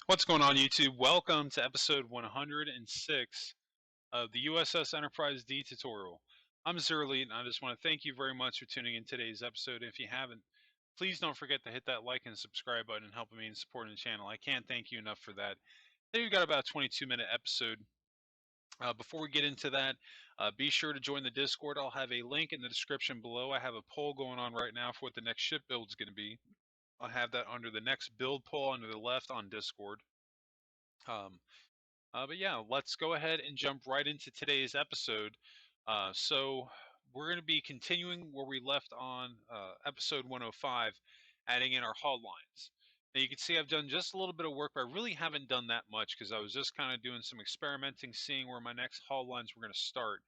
What's going on, YouTube? Welcome to episode 106 of the U.S.S. Enterprise D tutorial. I'm Zerleet, and I just want to thank you very much for tuning in today's episode. If you haven't, please don't forget to hit that like and subscribe button and helping me in supporting the channel. I can't thank you enough for that. Today we've got about a 22-minute episode. Before we get into that, be sure to join the Discord. I'll have a link in the description below. I have a poll going on right now for what the next ship build is going to be. I'll have that under the next build poll under the left on Discord. But yeah, let's go ahead and jump right into today's episode. So we're going to be continuing where we left on episode 105, adding in our hull lines. Now you can see I've done just a little bit of work, but I really haven't done that much because I was just kind of doing some experimenting, seeing where my next hull lines were going to start.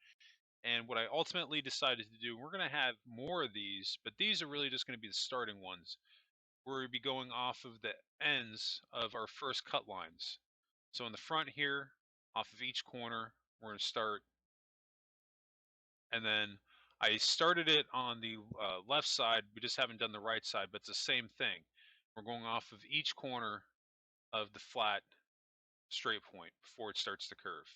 And what I ultimately decided to do, we're going to have more of these, but these are really just going to be the starting ones. We're going to be going off of the ends of our first cut lines. So in the front here, off of each corner, we're going to start. And then I started it on the left side. We just haven't done the right side, but it's the same thing. We're going off of each corner of the flat straight point before it starts to curve.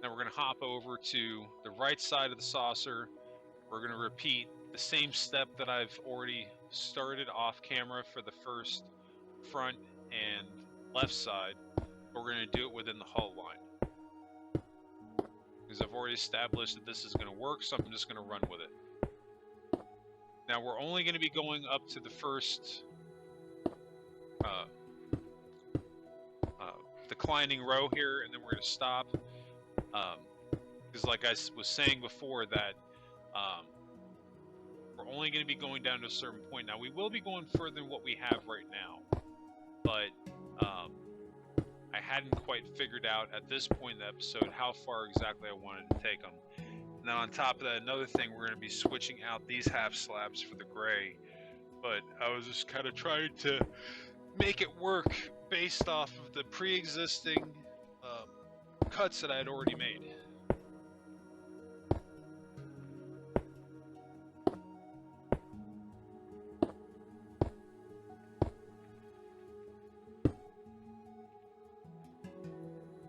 Now we're going to hop over to the right side of the saucer. We're going to repeat the same step that I've already started off camera for the first front and left side. We're going to do it within the hull line because I've already established that this is going to work, so I'm just going to run with it. Now we're only going to be going up to the first declining row here, and then we're going to stop because like I was saying before that we're only going to be going down to a certain point. Now we will be going further than what we have right now, but I hadn't quite figured out at this point in the episode how far exactly I wanted to take them. Now on top of that, another thing, we're going to be switching out these half slabs for the gray, but I was just kind of trying to make it work based off of the pre-existing cuts that I had already made.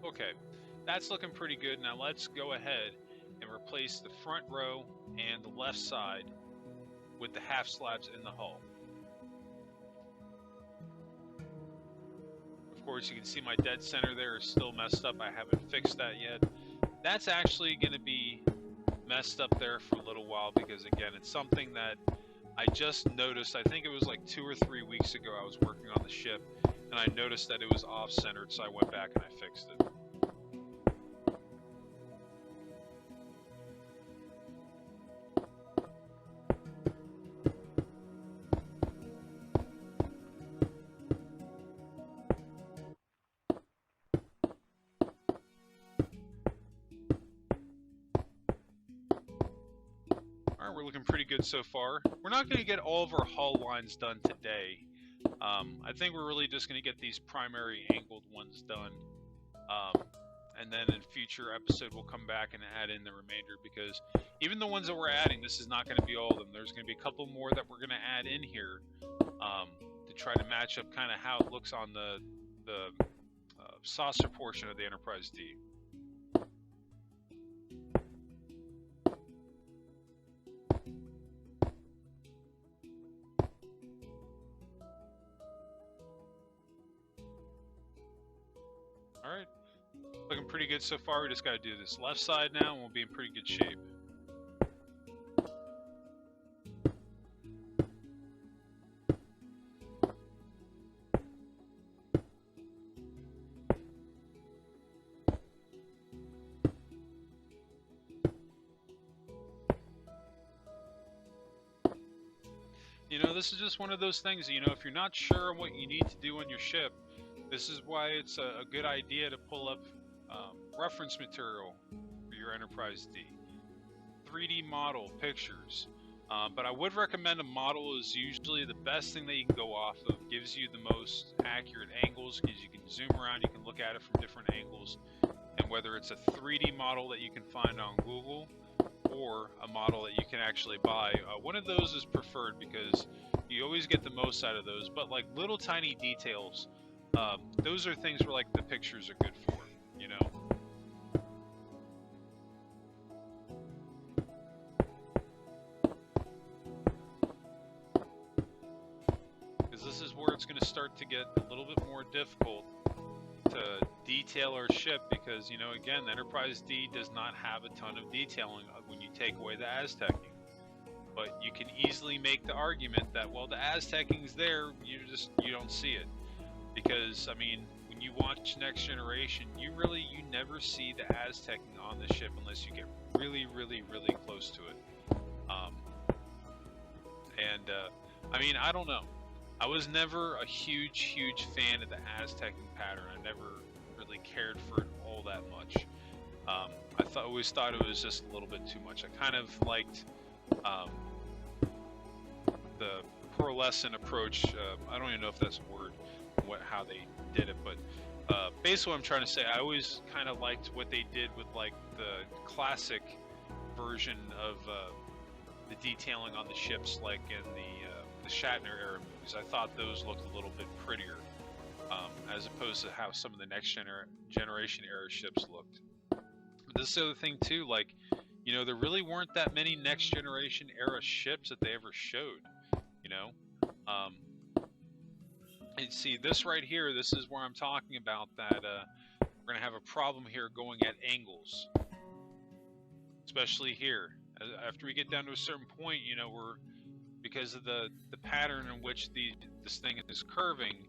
Okay, that's looking pretty good. Now let's go ahead and replace the front row and the left side with the half slabs in the hull. Of course, you can see my dead center there is still messed up. I haven't fixed that yet. That's actually going to be messed up there for a little while because, again, it's something that I just noticed. I think it was like 2 or 3 weeks ago I was working on the ship, and I noticed that it was off-centered, so I went back and I fixed it. We're looking pretty good so far. We're not going to get all of our hull lines done today. I think we're really just going to get these primary angled ones done. And then in future episode, we'll come back and add in the remainder because even the ones that we're adding, this is not going to be all of them. There's going to be a couple more that we're going to add in here to try to match up kind of how it looks on the saucer portion of the Enterprise D. Alright, looking pretty good so far. We just got to do this left side now and we'll be in pretty good shape. You know, this is just one of those things, you know, if you're not sure what you need to do on your ship, this is why it's a good idea to pull up reference material for your Enterprise D. 3D model pictures. But I would recommend a model is usually the best thing that you can go off of. Gives you the most accurate angles because you can zoom around, you can look at it from different angles. And whether it's a 3D model that you can find on Google or a model that you can actually buy. One of those is preferred because you always get the most out of those, but like little tiny details, those are things where like the pictures are good for, you know. Because this is where it's going to start to get a little bit more difficult to detail our ship, because, you know, again, the Enterprise D does not have a ton of detailing when you take away the Aztecing. But you can easily make the argument that, well, the Aztecing's there, you don't see it. Because, I mean, when you watch Next Generation, you never see the Aztecing on the ship unless you get really, really, really close to it. I mean, I don't know. I was never a huge fan of the Aztecing pattern. I never really cared for it all that much. I always thought it was just a little bit too much. I kind of liked the pearlescent approach. I don't even know if that's a word, how they did it, but basically what I'm trying to say, I always kind of liked what they did with like the classic version of the detailing on the ships, like in the Shatner era movies. I thought those looked a little bit prettier, as opposed to how some of the Next Generation era ships looked. But this is the other thing too, like, you know, there really weren't that many Next Generation era ships that they ever showed, you know. And see, this right here, this is where I'm talking about that we're going to have a problem here going at angles, especially here. After we get down to a certain point, you know, because of the pattern in which this thing is curving,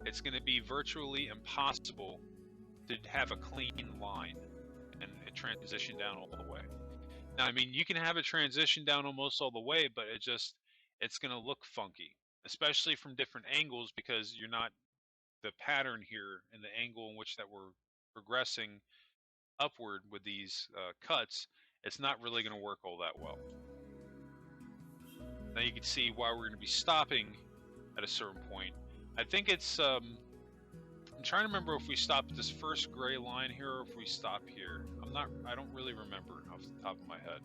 it's going to be virtually impossible to have a clean line and a transition down all the way. Now, I mean, you can have a transition down almost all the way, but it's going to look funky, especially from different angles, because you're not, the pattern here and the angle in which that we're progressing upward with these cuts, it's not really going to work all that well. Now you can see why we're going to be stopping at a certain point. I think it's, I'm trying to remember if we stop at this first gray line here or if we stop here. I don't really remember off the top of my head.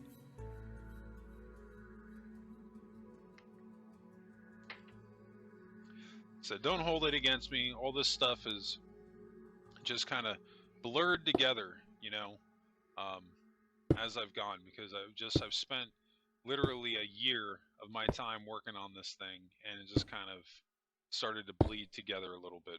So don't hold it against me. All this stuff is just kind of blurred together, you know, as I've gone, because I've spent literally a year of my time working on this thing, and it just kind of started to bleed together a little bit.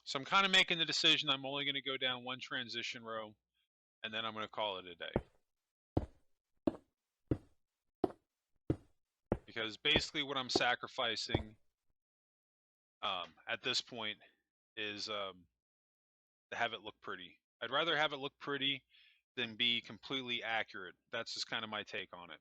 So I'm kind of making the decision I'm only going to go down one transition row, and then I'm going to call it a day. Because basically what I'm sacrificing at this point is to have it look pretty. I'd rather have it look pretty than be completely accurate. That's just kind of my take on it.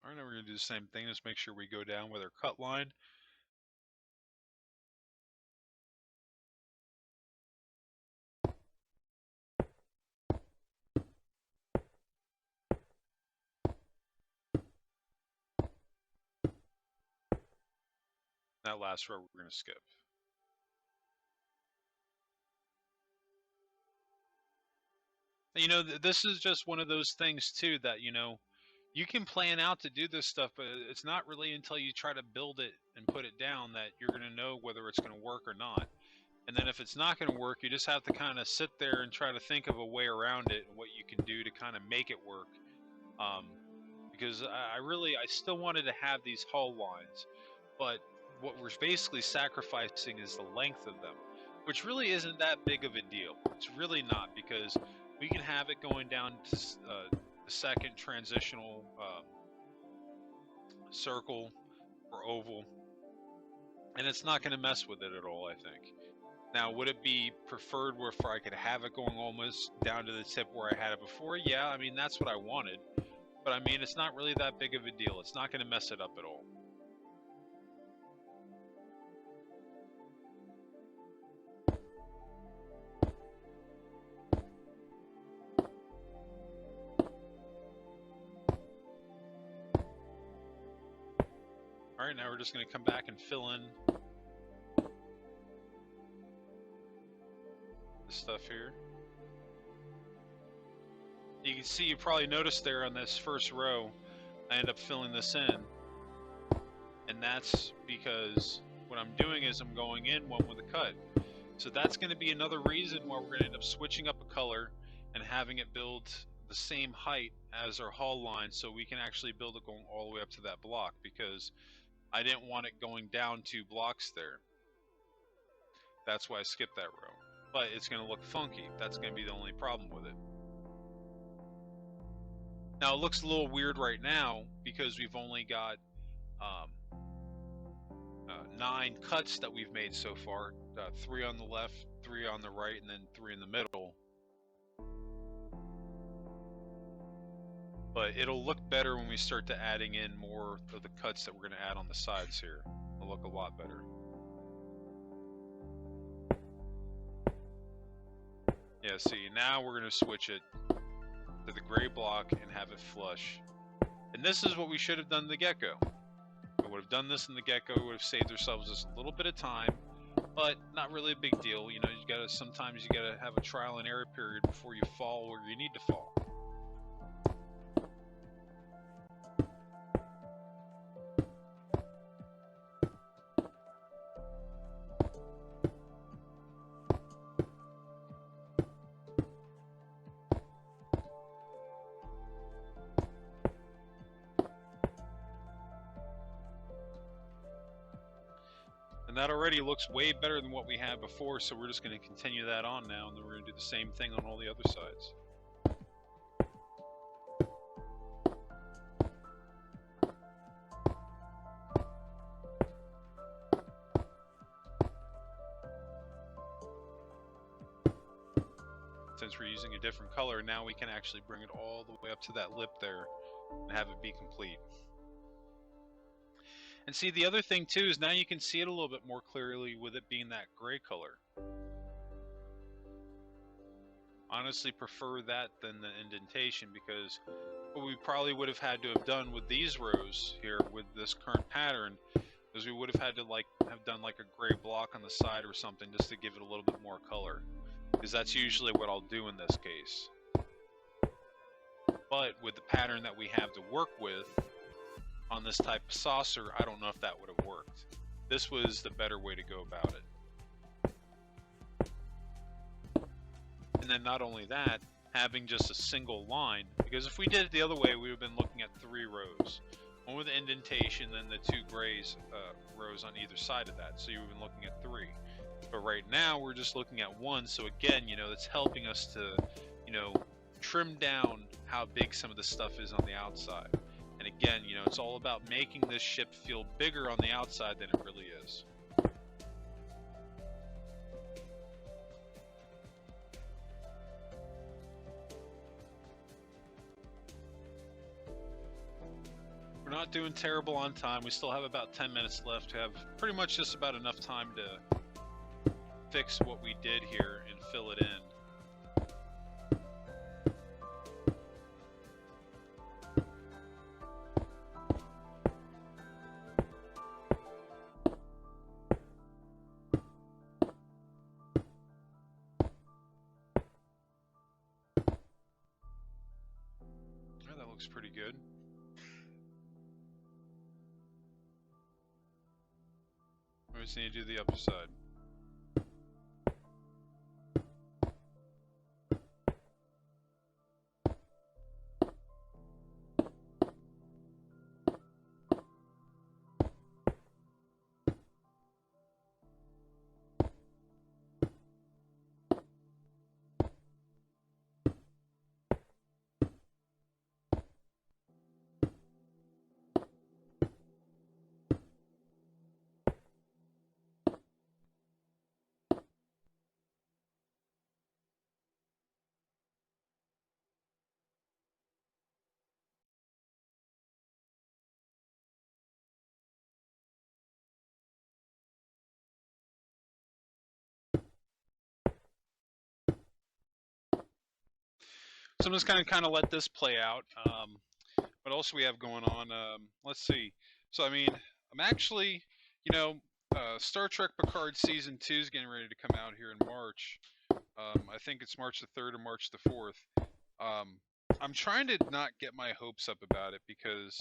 All right, now we're going to do the same thing. Just make sure we go down with our cut line. That last row we're going to skip. You know, this is just one of those things too that, you know, you can plan out to do this stuff, but it's not really until you try to build it and put it down that you're going to know whether it's going to work or not. And then if it's not going to work, you just have to kind of sit there and try to think of a way around it and what you can do to kind of make it work. Because I still wanted to have these hull lines, but what we're basically sacrificing is the length of them, which really isn't that big of a deal. It's really not, because we can have it going down to the second transitional circle or oval, and it's not going to mess with it at all, I think. Now, would it be preferred where I could have it going almost down to the tip where I had it before? Yeah, I mean, that's what I wanted. But I mean, it's not really that big of a deal. It's not going to mess it up at all. Alright, now we're just going to come back and fill in this stuff here. You can see, you probably noticed there on this first row, I end up filling this in. And that's because what I'm doing is I'm going in one with a cut. So that's going to be another reason why we're going to end up switching up a color and having it build the same height as our hull line, so we can actually build it going all the way up to that block, because I didn't want it going down 2 blocks there. That's why I skipped that row. But it's going to look funky. That's going to be the only problem with it. Now it looks a little weird right now because we've only got 9 cuts that we've made so far. 3 on the left, 3 on the right, and then 3 in the middle. But it'll look better when we start to adding in more of the cuts that we're going to add on the sides here. It'll look a lot better. Yeah, see, now we're going to switch it to the gray block and have it flush. And this is what we should have done in the get-go. If we would have done this in the get-go, we would have saved ourselves just a little bit of time, but not really a big deal. You know, sometimes you gotta have a trial and error period before you fall where you need to fall. That already looks way better than what we had before, so we're just going to continue that on now, and then we're going to do the same thing on all the other sides. Since we're using a different color, now we can actually bring it all the way up to that lip there and have it be complete. And see, the other thing too is now you can see it a little bit more clearly with it being that gray color. Honestly prefer that than the indentation, because what we probably would have had to have done with these rows here with this current pattern is we would have had to have done like a gray block on the side or something just to give it a little bit more color, because that's usually what I'll do in this case. But with the pattern that we have to work with on this type of saucer, I don't know if that would have worked. This was the better way to go about it. And then not only that, having just a single line, because if we did it the other way, we would have been looking at 3 rows. One with the indentation, then the 2 grays rows on either side of that, so you would have been looking at 3. But right now, we're just looking at 1, so again, you know, that's helping us to, you know, trim down how big some of the stuff is on the outside. And again, you know, it's all about making this ship feel bigger on the outside than it really is. We're not doing terrible on time. We still have about 10 minutes left. We have pretty much just about enough time to fix what we did here and fill it in. That looks pretty good. We just need to do the upper side. So I'm just going to kind of let this play out. What else we have going on? Let's see. So I mean, I'm actually, you know, Star Trek Picard season 2 is getting ready to come out here in March. I think it's March the 3rd or March the 4th. Um, I'm trying to not get my hopes up about it because,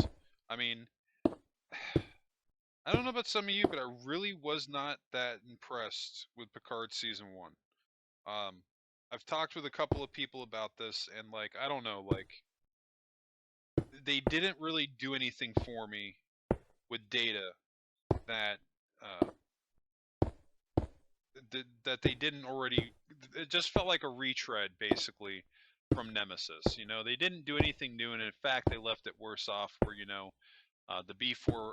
I mean, I don't know about some of you, but I really was not that impressed with Picard season 1. Um, I've talked with a couple of people about this, and like, I don't know, like, they didn't really do anything for me with Data that uh, that they didn't already. It just felt like a retread, basically, from Nemesis. You know, they didn't do anything new, and in fact, they left it worse off. Where the B4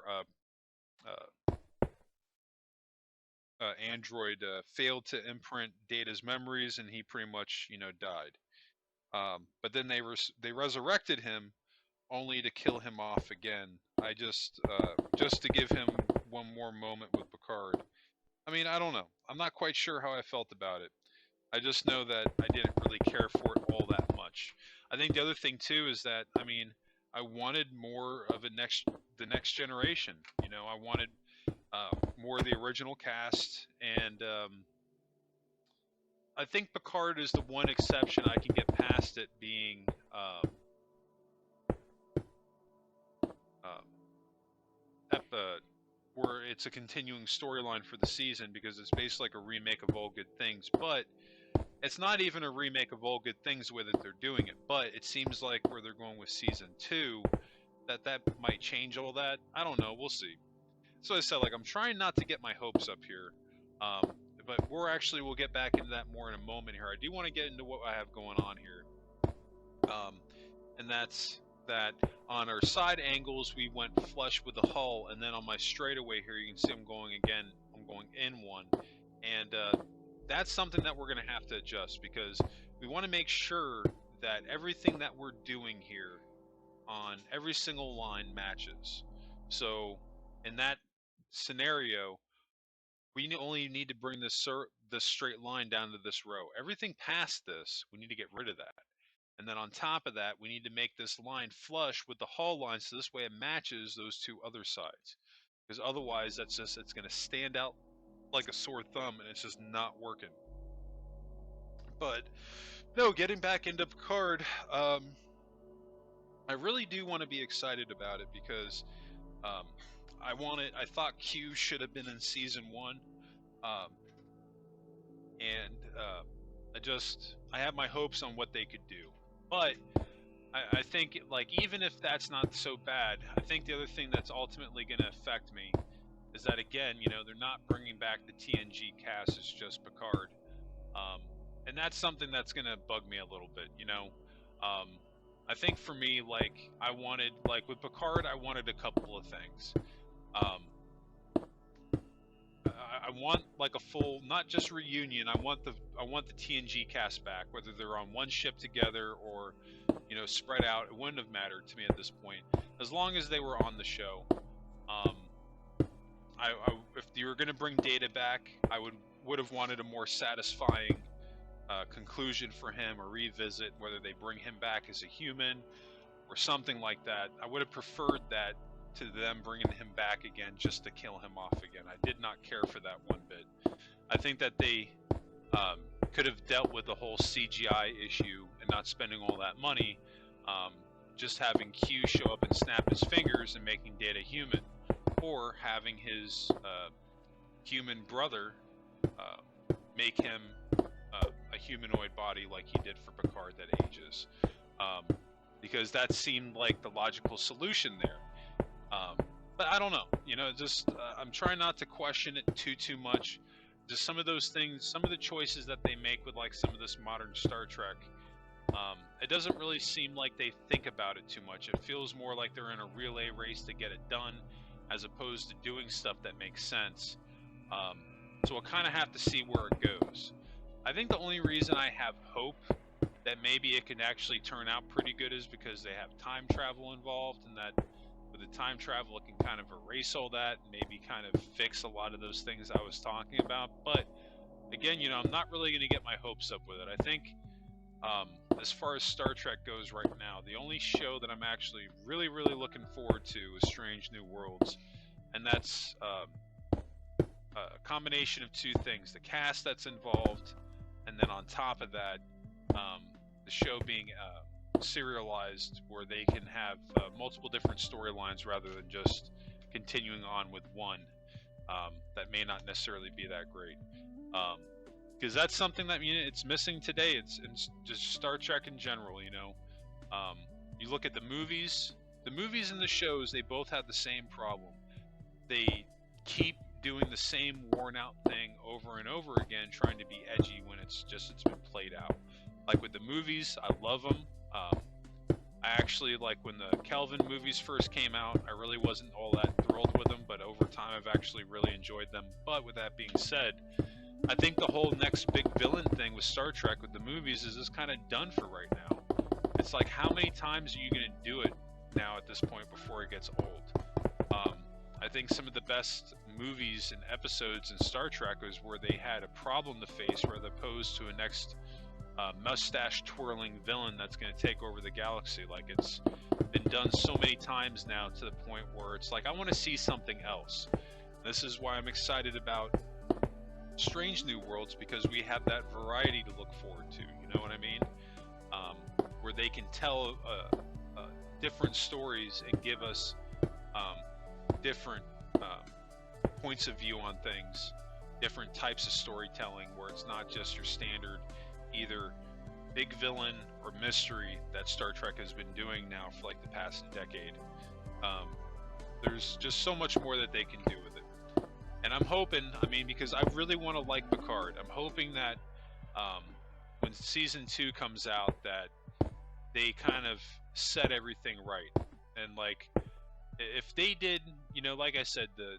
android failed to imprint Data's memories, and he pretty much died. But then they resurrected him only to kill him off again. I just to give him one more moment with Picard. I mean, I don't know. I'm not quite sure how I felt about it. I just know that I didn't really care for it all that much. I think the other thing too is that I wanted more of the next generation. I wanted more of the original cast, and I think Picard is the one exception I can get past it being where it's a continuing storyline for the season because it's basically like a remake of All Good Things, but it's not even a remake of All Good Things the way that they're doing it. But it seems like where they're going with season 2, that might change all that. I don't know. We'll see. So I said, like, I'm trying not to get my hopes up here. But we'll get back into that more in a moment here. I do want to get into what I have going on here. And that's that on our side angles, we went flush with the hull. And then on my straightaway here, you can see I'm going in one. And that's something that we're going to have to adjust because we want to make sure that everything that we're doing here on every single line matches. So in that scenario, we only need to bring this straight line down to this row. Everything past this, we need to get rid of that. And then on top of that, we need to make this line flush with the hull line so this way it matches those two other sides. Because otherwise, it's going to stand out like a sore thumb and it's just not working. But no, getting back into Picard, I really do want to be excited about it because I thought Q should have been in season 1, and I have my hopes on what they could do. But I think, like, even if that's not so bad, I think the other thing that's ultimately going to affect me is that, again, they're not bringing back the TNG cast, it's just Picard. And that's something that's going to bug me a little bit, I think for me, like, with Picard, I wanted a couple of things. I want like a full, not just reunion. I want the TNG cast back, whether they're on one ship together or spread out. It wouldn't have mattered to me at this point, as long as they were on the show. If you were going to bring Data back, I would have wanted a more satisfying conclusion for him, or revisit whether they bring him back as a human or something like that. I would have preferred that to them bringing him back again just to kill him off again. I did not care for that one bit. I think that they could have dealt with the whole CGI issue and not spending all that money, just having Q show up and snap his fingers and making Data human, or having his human brother make him a humanoid body like he did for Picard that ages, because that seemed like the logical solution there. But I don't know, I'm trying not to question it too much. Just some of those things, some of the choices that they make with like some of this modern Star Trek, it doesn't really seem like they think about it too much. It feels more like they're in a relay race to get it done, as opposed to doing stuff that makes sense. So we'll kind of have to see where it goes. I think the only reason I have hope that maybe it can actually turn out pretty good is because they have time travel involved, and that with the time travel it can kind of erase all that and maybe kind of fix a lot of those things I was talking about. But again, I'm not really going to get my hopes up with it. I think as far as Star Trek goes right now, the only show that I'm actually really looking forward to is Strange New Worlds. and that's a combination of two things: the cast that's involved, and then on top of that, the show being serialized, where they can have multiple different storylines rather than just continuing on with one that may not necessarily be that great. Because that's something that it's missing today. It's just Star Trek in general. Um, you look at the movies and the shows. They both have the same problem. They keep doing the same worn out thing over and over again, trying to be edgy when it's been played out. Like with the movies, I love them. I actually like when the Kelvin movies first came out. I really wasn't all that thrilled with them, but over time, I've actually really enjoyed them. But with that being said, I think the whole next big villain thing with Star Trek with the movies is just kind of done for right now. It's like, how many times are you going to do it now at this point before it gets old? I think some of the best movies and episodes in Star Trek was where they had a problem to face, rather opposed to a next mustache twirling villain that's going to take over the galaxy. Like, it's been done so many times now to the point where it's like, I want to see something else. This is why I'm excited about Strange New Worlds, because we have that variety to look forward to. You know what I mean? Where they can tell different stories and give us different points of view on things, different types of storytelling, where it's not just your standard either big villain or mystery that Star Trek has been doing now for like the past decade. There's just so much more that they can do with it. And I'm hoping, because I really want to like Picard, I'm hoping that when season 2 comes out, that they kind of set everything right. And like, if they did, like I said, the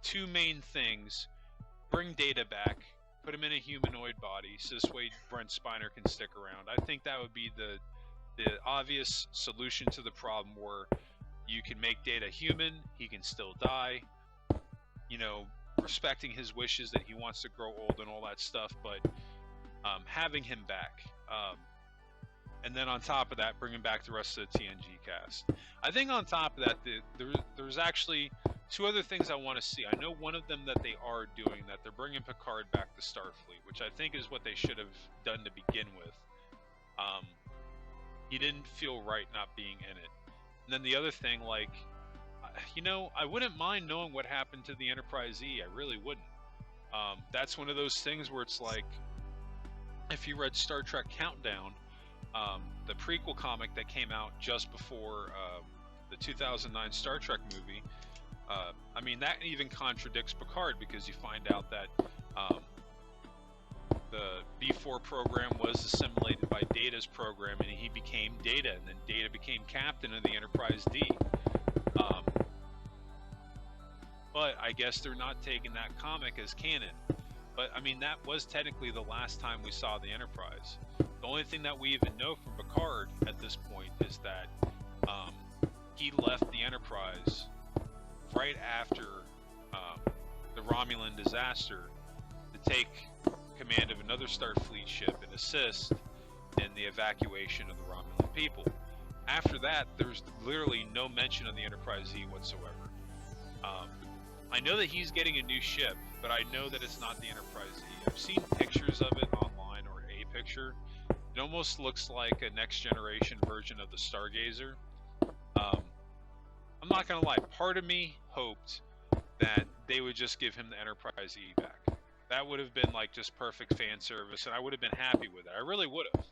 two main things: bring Data back, put him in a humanoid body, so this way Brent Spiner can stick around. I think that would be the obvious solution to the problem, where you can make Data human, he can still die, respecting his wishes that he wants to grow old and all that stuff, but having him back. And then on top of that, bringing back the rest of the TNG cast. I think on top of that, there's actually two other things I want to see. I know one of them that they are doing, that they're bringing Picard back to Starfleet, which I think is what they should have done to begin with. He didn't feel right not being in it. And then the other thing, like, I wouldn't mind knowing what happened to the Enterprise E. I really wouldn't. That's one of those things where it's like, if you read Star Trek Countdown, the prequel comic that came out just before the 2009 Star Trek movie, that even contradicts Picard, because you find out that the B4 program was assimilated by Data's program, and he became Data, and then Data became captain of the Enterprise D. But I guess they're not taking that comic as canon. But that was technically the last time we saw the Enterprise. The only thing that we even know from Picard at this point is that he left the Enterprise right after the Romulan disaster to take command of another Starfleet ship and assist in the evacuation of the Romulan people. After that, there's literally no mention of the Enterprise E whatsoever. I know that he's getting a new ship, but I know that it's not the Enterprise E. I've seen pictures of it online, or a picture. It almost looks like a next generation version of the Stargazer. I'm not gonna lie, part of me hoped that they would just give him the Enterprise E back. That would have been like just perfect fan service, and I would have been happy with it. I really would have.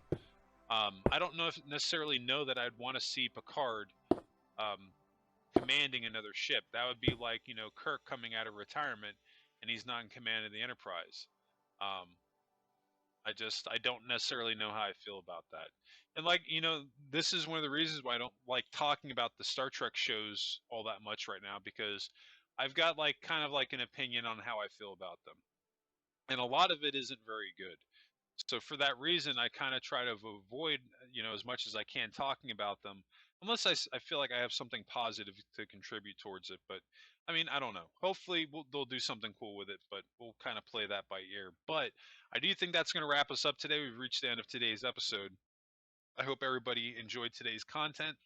I don't necessarily know that I'd want to see Picard commanding another ship. That would be like, Kirk coming out of retirement and he's not in command of the Enterprise. I don't necessarily know how I feel about that. And like, this is one of the reasons why I don't like talking about the Star Trek shows all that much right now, because I've got like kind of like an opinion on how I feel about them. And a lot of it isn't very good. So for that reason, I kind of try to avoid, as much as I can, talking about them, unless I feel like I have something positive to contribute towards it. But I don't know. Hopefully they'll do something cool with it, but we'll kind of play that by ear. But I do think that's going to wrap us up today. We've reached the end of today's episode. I hope everybody enjoyed today's content.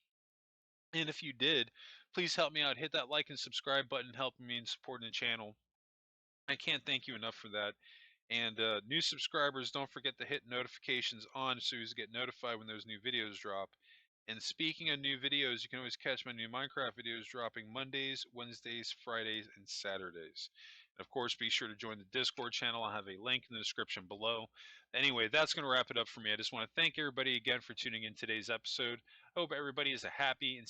And if you did, please help me out. Hit that like and subscribe button, helping me in supporting the channel. I can't thank you enough for that. And new subscribers, don't forget to hit notifications on so you get notified when those new videos drop. And speaking of new videos, you can always catch my new Minecraft videos dropping Mondays, Wednesdays, Fridays, and Saturdays. And of course, be sure to join the Discord channel. I'll have a link in the description below. Anyway, that's going to wrap it up for me. I just want to thank everybody again for tuning in today's episode. I hope everybody is a happy and